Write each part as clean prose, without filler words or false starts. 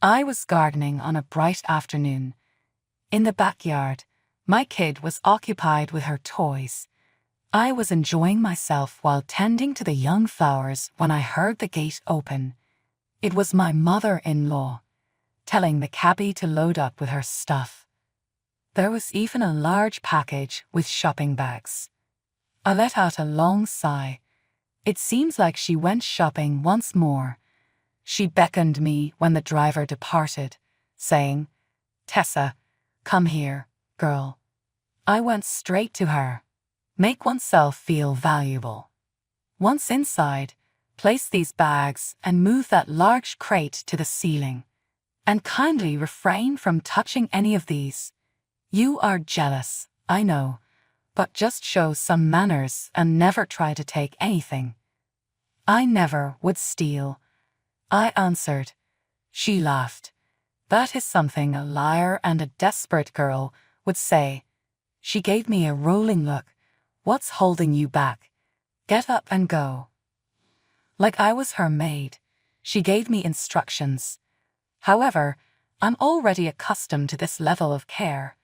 I was gardening on a bright afternoon. In the backyard, my kid was occupied with her toys. I was enjoying myself while tending to the young flowers when I heard the gate open. It was my mother-in-law, telling the cabbie to load up with her stuff. There was even a large package with shopping bags. I let out a long sigh. It seems like she went shopping once more. She beckoned me when the driver departed, saying, "Tessa, come here, girl." I went straight to her. Make oneself feel valuable. Once inside, place these bags and move that large crate to the ceiling. And kindly refrain from touching any of these. You are jealous, I know, but just show some manners and never try to take anything. I never would steal, I answered. She laughed. That is something a liar and a desperate girl would say. She gave me a rolling look. What's holding you back? Get up and go. Like I was her maid, she gave me instructions. However, I'm already accustomed to this level of care.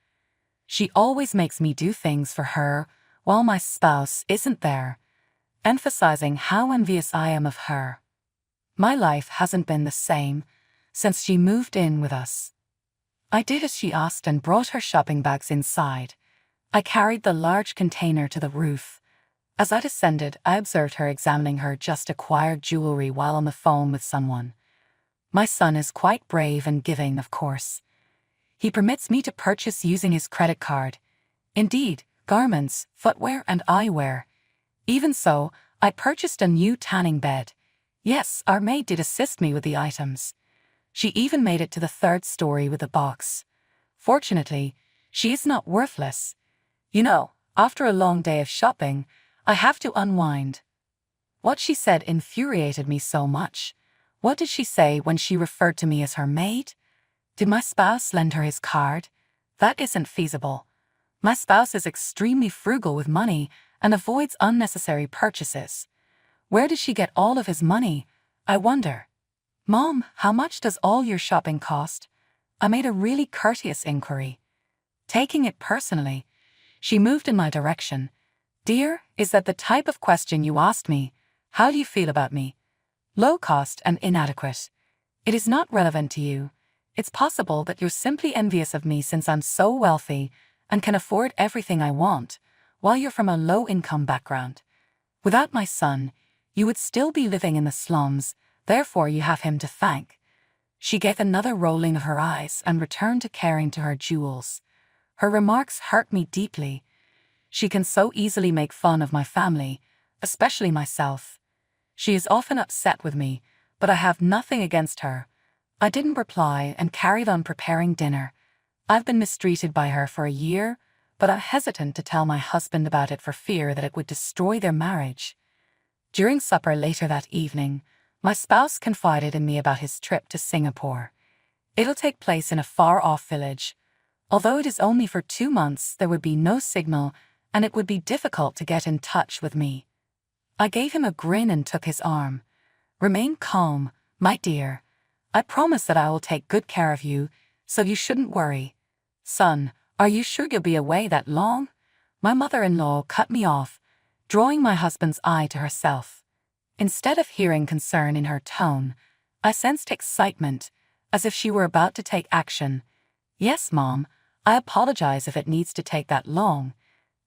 She always makes me do things for her while my spouse isn't there, emphasizing how envious I am of her. My life hasn't been the same since she moved in with us. I did as she asked and brought her shopping bags inside. I carried the large container to the roof. As I descended, I observed her examining her just acquired jewelry while on the phone with someone. My son is quite brave and giving, of course. He permits me to purchase using his credit card. Indeed, garments, footwear, and eyewear. Even so, I purchased a new tanning bed. Yes, our maid did assist me with the items. She even made it to the 3rd story with a box. Fortunately, she is not worthless. You know, after a long day of shopping, I have to unwind. What she said infuriated me so much. What did she say when she referred to me as her maid? Did my spouse lend her his card? That isn't feasible. My spouse is extremely frugal with money and avoids unnecessary purchases. Where does she get all of his money, I wonder? Mom, how much does all your shopping cost? I made a really courteous inquiry. Taking it personally, she moved in my direction. Dear, is that the type of question you asked me? How do you feel about me? Low cost and inadequate. It is not relevant to you. It's possible that you're simply envious of me since I'm so wealthy and can afford everything I want, while you're from a low-income background. Without my son, you would still be living in the slums, therefore you have him to thank. She gave another rolling of her eyes and returned to caring to her jewels. Her remarks hurt me deeply. She can so easily make fun of my family, especially myself. She is often upset with me, but I have nothing against her. I didn't reply and carried on preparing dinner. I've been mistreated by her for a year, but I'm hesitant to tell my husband about it for fear that it would destroy their marriage. During supper later that evening, my spouse confided in me about his trip to Singapore. It'll take place in a far-off village. Although it is only for 2 months, there would be no signal and it would be difficult to get in touch with me. I gave him a grin and took his arm. Remain calm, my dear. I promise that I will take good care of you, so you shouldn't worry. Son, are you sure you'll be away that long? My mother-in-law cut me off, drawing my husband's eye to herself. Instead of hearing concern in her tone, I sensed excitement, as if she were about to take action. Yes, Mom, I apologize if it needs to take that long.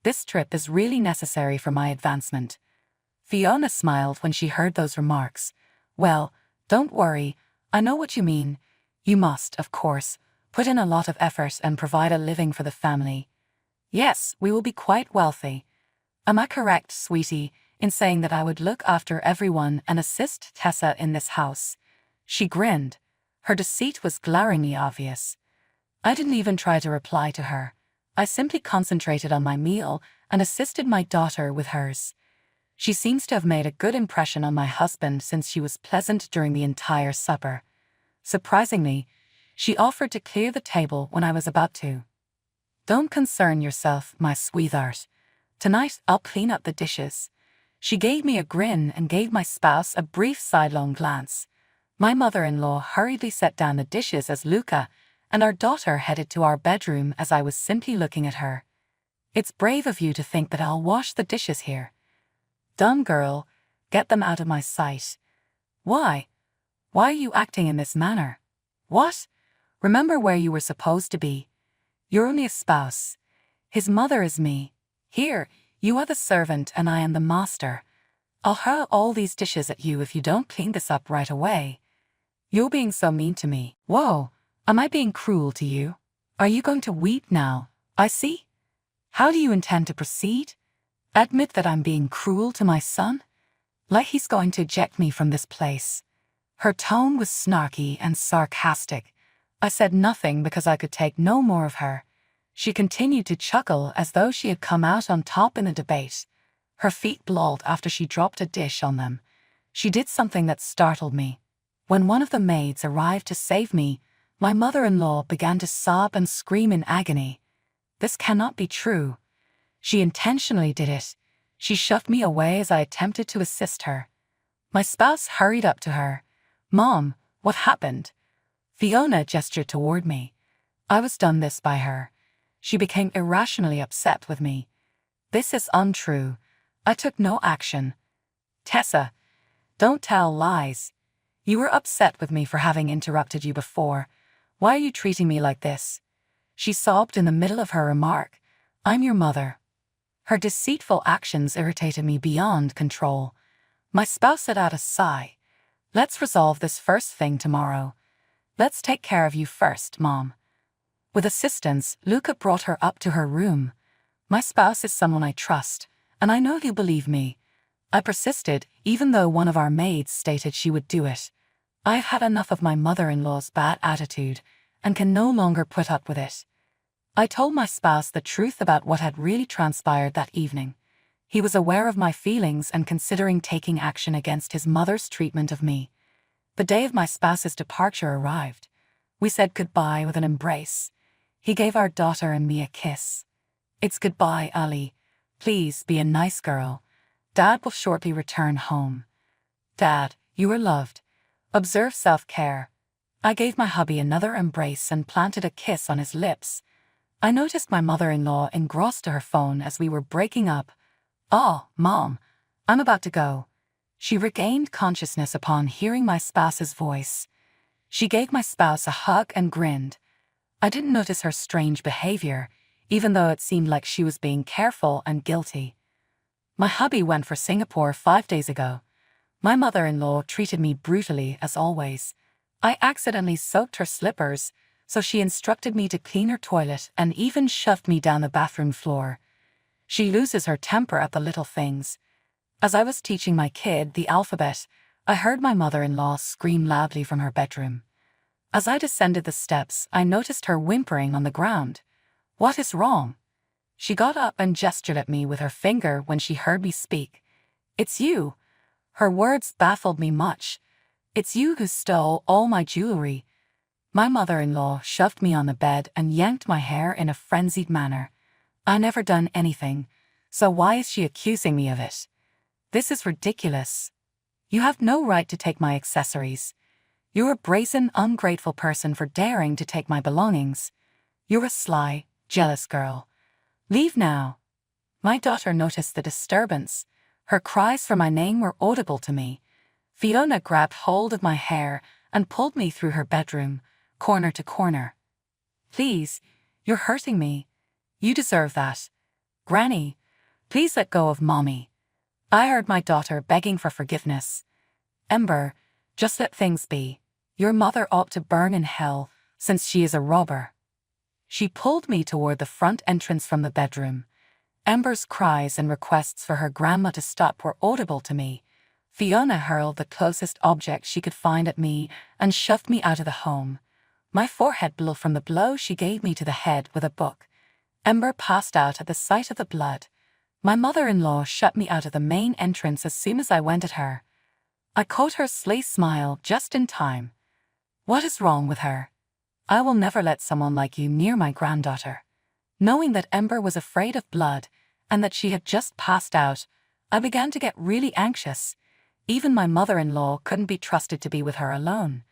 This trip is really necessary for my advancement. Fiona smiled when she heard those remarks. Well, don't worry, I know what you mean. You must, of course, put in a lot of effort and provide a living for the family. Yes, we will be quite wealthy. Am I correct, sweetie, in saying that I would look after everyone and assist Tessa in this house? She grinned. Her deceit was glaringly obvious. I didn't even try to reply to her. I simply concentrated on my meal and assisted my daughter with hers. She seems to have made a good impression on my husband since she was pleasant during the entire supper. Surprisingly, she offered to clear the table when I was about to. Don't concern yourself, my sweetheart. Tonight I'll clean up the dishes. She gave me a grin and gave my spouse a brief sidelong glance. My mother-in-law hurriedly set down the dishes as Luca and our daughter headed to our bedroom as I was simply looking at her. "It's brave of you to think that I'll wash the dishes here." "Dumb girl, get them out of my sight." "Why? Why are you acting in this manner?" "What? Remember where you were supposed to be. You're only a spouse. His mother is me. Here, you are the servant and I am the master. I'll hurl all these dishes at you if you don't clean this up right away." "You're being so mean to me." "Whoa, am I being cruel to you? Are you going to weep now? I see. How do you intend to proceed? Admit that I'm being cruel to my son? Like he's going to eject me from this place." Her tone was snarky and sarcastic. I said nothing because I could take no more of her. She continued to chuckle as though she had come out on top in the debate. Her feet lolled after she dropped a dish on them. She did something that startled me. When one of the maids arrived to save me, my mother-in-law began to sob and scream in agony. This cannot be true. She intentionally did it. She shoved me away as I attempted to assist her. My spouse hurried up to her. "Mom, what happened?" Fiona gestured toward me. I was done this by her. She became irrationally upset with me. "This is untrue. I took no action." "Tessa, don't tell lies. You were upset with me for having interrupted you before. Why are you treating me like this?" She sobbed in the middle of her remark. "I'm your mother." Her deceitful actions irritated me beyond control. My spouse let out a sigh. "Let's resolve this first thing tomorrow. Let's take care of you first, Mom." With assistance, Luca brought her up to her room. My spouse is someone I trust, and I know he'll believe me. I persisted, even though one of our maids stated she would do it. I've had enough of my mother-in-law's bad attitude, and can no longer put up with it. I told my spouse the truth about what had really transpired that evening. He was aware of my feelings and considering taking action against his mother's treatment of me. The day of my spouse's departure arrived. We said goodbye with an embrace. He gave our daughter and me a kiss. "It's goodbye, Ali. Please be a nice girl. Dad will shortly return home." "Dad, you are loved. Observe self-care." I gave my hubby another embrace and planted a kiss on his lips. I noticed my mother-in-law engrossed to her phone as we were breaking up. "Oh, Mom, I'm about to go." She regained consciousness upon hearing my spouse's voice. She gave my spouse a hug and grinned. I didn't notice her strange behavior, even though it seemed like she was being careful and guilty. My hubby went for Singapore 5 days ago. My mother-in-law treated me brutally as always. I accidentally soaked her slippers, so she instructed me to clean her toilet and even shoved me down the bathroom floor. She loses her temper at the little things. As I was teaching my kid the alphabet, I heard my mother-in-law scream loudly from her bedroom. As I descended the steps, I noticed her whimpering on the ground. "What is wrong?" She got up and gestured at me with her finger when she heard me speak. "It's you." Her words baffled me much. "It's you who stole all my jewelry." My mother-in-law shoved me on the bed and yanked my hair in a frenzied manner. I never done anything, so why is she accusing me of it? This is ridiculous. You have no right to take my accessories. You're a brazen, ungrateful person for daring to take my belongings. You're a sly, jealous girl. Leave now. My daughter noticed the disturbance. Her cries for my name were audible to me. Fiona grabbed hold of my hair and pulled me through her bedroom, corner to corner. "Please, you're hurting me. You deserve that. Granny, please let go of Mommy." I heard my daughter begging for forgiveness. "Ember, just let things be. Your mother ought to burn in hell, since she is a robber." She pulled me toward the front entrance from the bedroom. Ember's cries and requests for her grandma to stop were audible to me. Fiona hurled the closest object she could find at me and shoved me out of the home. My forehead blew from the blow she gave me to the head with a book. Ember passed out at the sight of the blood. My mother-in-law shut me out of the main entrance as soon as I went at her. I caught her sly smile just in time. "What is wrong with her? I will never let someone like you near my granddaughter." Knowing that Ember was afraid of blood and that she had just passed out, I began to get really anxious. Even my mother-in-law couldn't be trusted to be with her alone.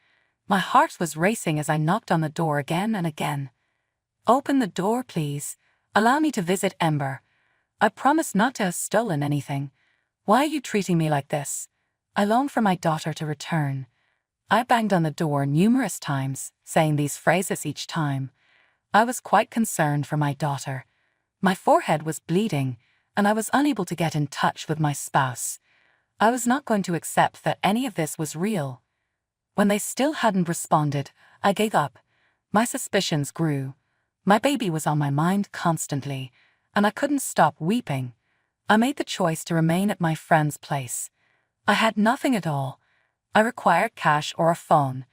My heart was racing as I knocked on the door again and again. "Open the door, please. Allow me to visit Ember. I promise not to have stolen anything. Why are you treating me like this? I long for my daughter to return." I banged on the door numerous times, saying these phrases each time. I was quite concerned for my daughter. My forehead was bleeding, and I was unable to get in touch with my spouse. I was not going to accept that any of this was real. When they still hadn't responded, I gave up. My suspicions grew. My baby was on my mind constantly, and I couldn't stop weeping. I made the choice to remain at my friend's place. I had nothing at all. I required cash or a phone.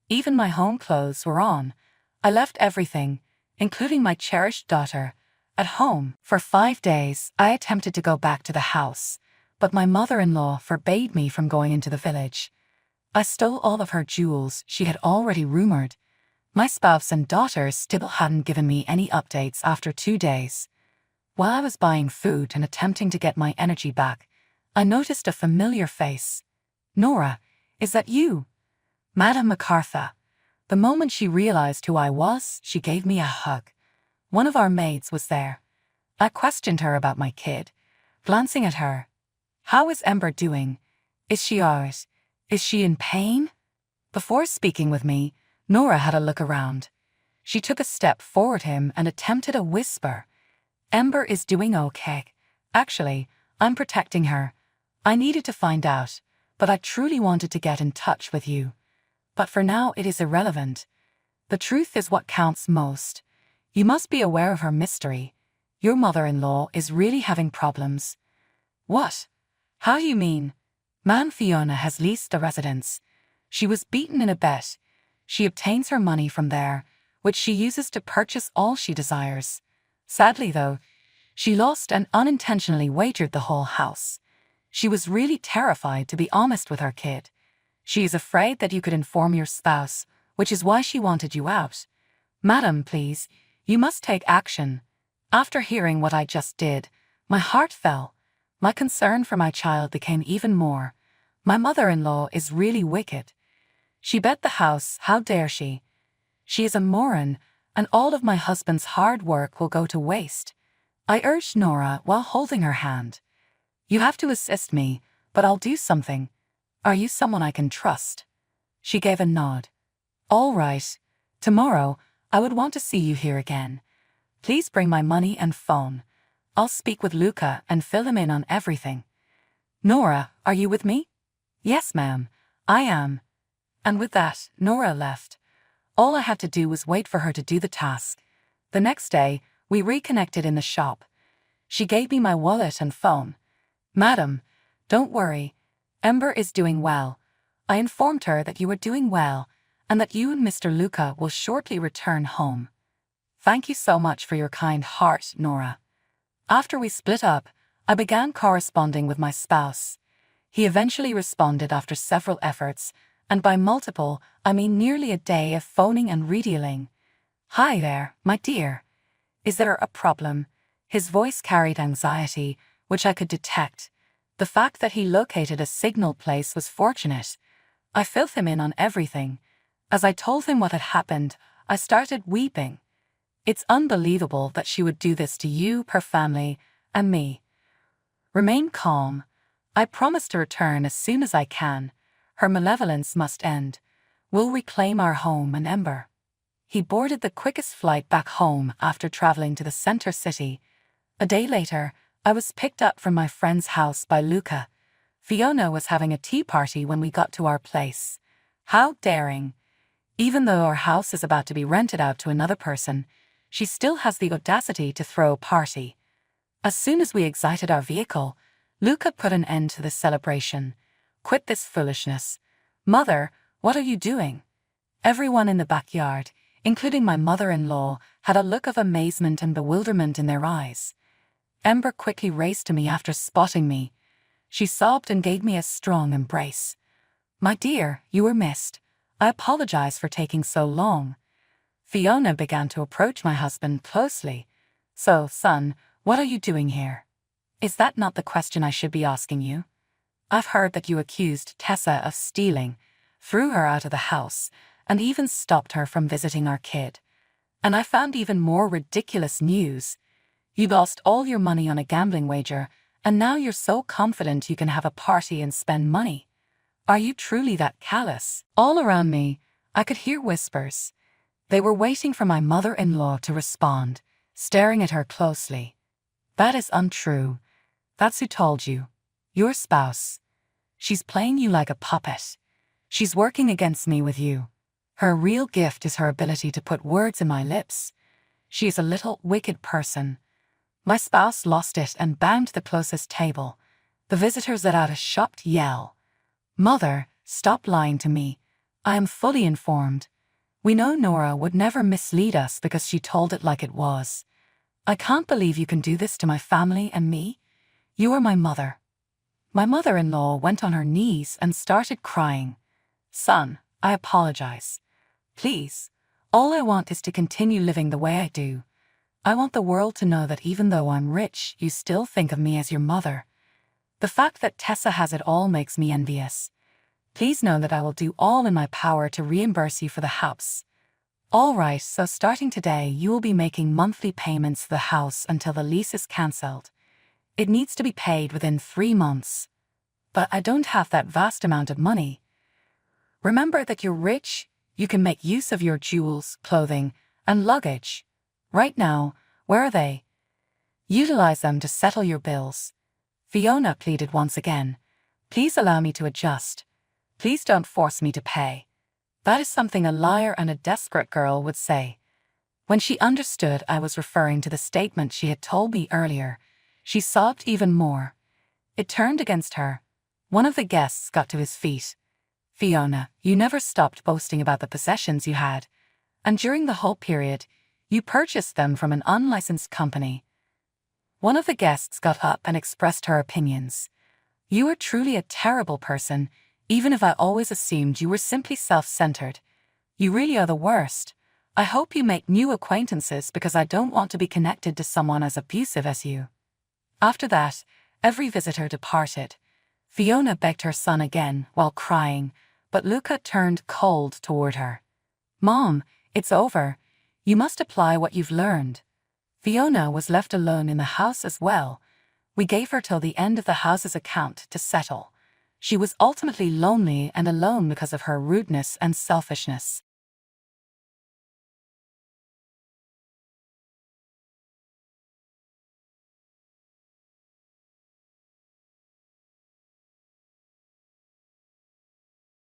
Even my home clothes were on. I left everything, including my cherished daughter, at home. For 5 days, I attempted to go back to the house, but my mother-in-law forbade me from going into the village. I stole all of her jewels she had already rumored. My spouse and daughters still hadn't given me any updates after 2 days. While I was buying food and attempting to get my energy back, I noticed a familiar face. "Nora, is that you?" "Madam MacArthur." The moment she realized who I was, she gave me a hug. One of our maids was there. I questioned her about my kid, glancing at her. "How is Ember doing? Is she ours? Is she in pain?" Before speaking with me, Nora had a look around. She took a step forward him and attempted a whisper. "Ember is doing okay. Actually, I'm protecting her. I needed to find out, but I truly wanted to get in touch with you. But for now it is irrelevant. The truth is what counts most. You must be aware of her mystery. Your mother-in-law is really having problems." "What? How do you mean?" "Man, Fiona has leased a residence. She was beaten in a bet. She obtains her money from there, which she uses to purchase all she desires. Sadly, though, she lost and unintentionally wagered the whole house. She was really terrified, to be honest with her kid. She is afraid that you could inform your spouse, which is why she wanted you out. Madam, please, you must take action." After hearing what I just did, my heart fell. My concern for my child became even more. My mother-in-law is really wicked. She bet the house, how dare she? She is a moron, and all of my husband's hard work will go to waste. I urged Nora while holding her hand. "You have to assist me, but I'll do something. Are you someone I can trust?" She gave a nod. "All right. Tomorrow, I would want to see you here again. Please bring my money and phone. I'll speak with Luca and fill him in on everything." "Nora, are you with me?" "Yes, ma'am, I am." And with that, Nora left. All I had to do was wait for her to do the task. The next day, we reconnected in the shop. She gave me my wallet and phone. "Madam, don't worry. Ember is doing well. I informed her that you were doing well and that you and Mr. Luca will shortly return home. Thank you so much for your kind heart, Nora." After we split up, I began corresponding with my spouse. He eventually responded after several efforts, and by multiple, I mean nearly a day of phoning and redealing. "Hi there, my dear. Is there a problem?" His voice carried anxiety, which I could detect. The fact that he located a signal place was fortunate. I filled him in on everything. As I told him what had happened, I started weeping. "It's unbelievable that she would do this to you, her family, and me. Remain calm. I promise to return as soon as I can. Her malevolence must end. We'll reclaim our home and Ember." He boarded the quickest flight back home after traveling to the center city. A day later, I was picked up from my friend's house by Luca. Fiona was having a tea party when we got to our place. How daring! Even though our house is about to be rented out to another person, she still has the audacity to throw a party. As soon as we exited our vehicle, Luca put an end to the celebration. "Quit this foolishness. Mother, what are you doing?" Everyone in the backyard, including my mother-in-law, had a look of amazement and bewilderment in their eyes. Ember quickly raced to me after spotting me. She sobbed and gave me a strong embrace. "My dear, you were missed. I apologize for taking so long." Fiona began to approach my husband closely. "So, son, what are you doing here?" "Is that not the question I should be asking you?" I've heard that you accused Tessa of stealing, threw her out of the house, and even stopped her from visiting our kid. And I found even more ridiculous news. You lost all your money on a gambling wager, and now you're so confident you can have a party and spend money. Are you truly that callous? All around me, I could hear whispers. They were waiting for my mother-in-law to respond, staring at her closely. That is untrue. That's who told you. Your spouse. She's playing you like a puppet. She's working against me with you. Her real gift is her ability to put words in my lips. She is a little wicked person. My spouse lost it and banged the closest table. The visitors let out a shocked yell. Mother, stop lying to me. I am fully informed. We know Nora would never mislead us because she told it like it was. I can't believe you can do this to my family and me. You are my mother. My mother-in-law went on her knees and started crying. Son, I apologize. Please, all I want is to continue living the way I do. I want the world to know that even though I'm rich, you still think of me as your mother. The fact that Tessa has it all makes me envious. Please know that I will do all in my power to reimburse you for the house. All right, so starting today, you will be making monthly payments for the house until the lease is cancelled. It needs to be paid within 3 months. But I don't have that vast amount of money. Remember that you're rich. You can make use of your jewels, clothing, and luggage. Right now, where are they? Utilize them to settle your bills. Fiona pleaded once again. Please allow me to adjust. Please don't force me to pay. That is something a liar and a desperate girl would say. When she understood I was referring to the statement she had told me earlier, she sobbed even more. It turned against her. One of the guests got to his feet. Fiona, you never stopped boasting about the possessions you had, and during the whole period, you purchased them from an unlicensed company. One of the guests got up and expressed her opinions. You are truly a terrible person, even if I always assumed you were simply self-centered. You really are the worst. I hope you make new acquaintances because I don't want to be connected to someone as abusive as you. After that, every visitor departed. Fiona begged her son again while crying, but Luca turned cold toward her. Mom, it's over. You must apply what you've learned. Fiona was left alone in the house as well. We gave her till the end of the house's account to settle. She was ultimately lonely and alone because of her rudeness and selfishness.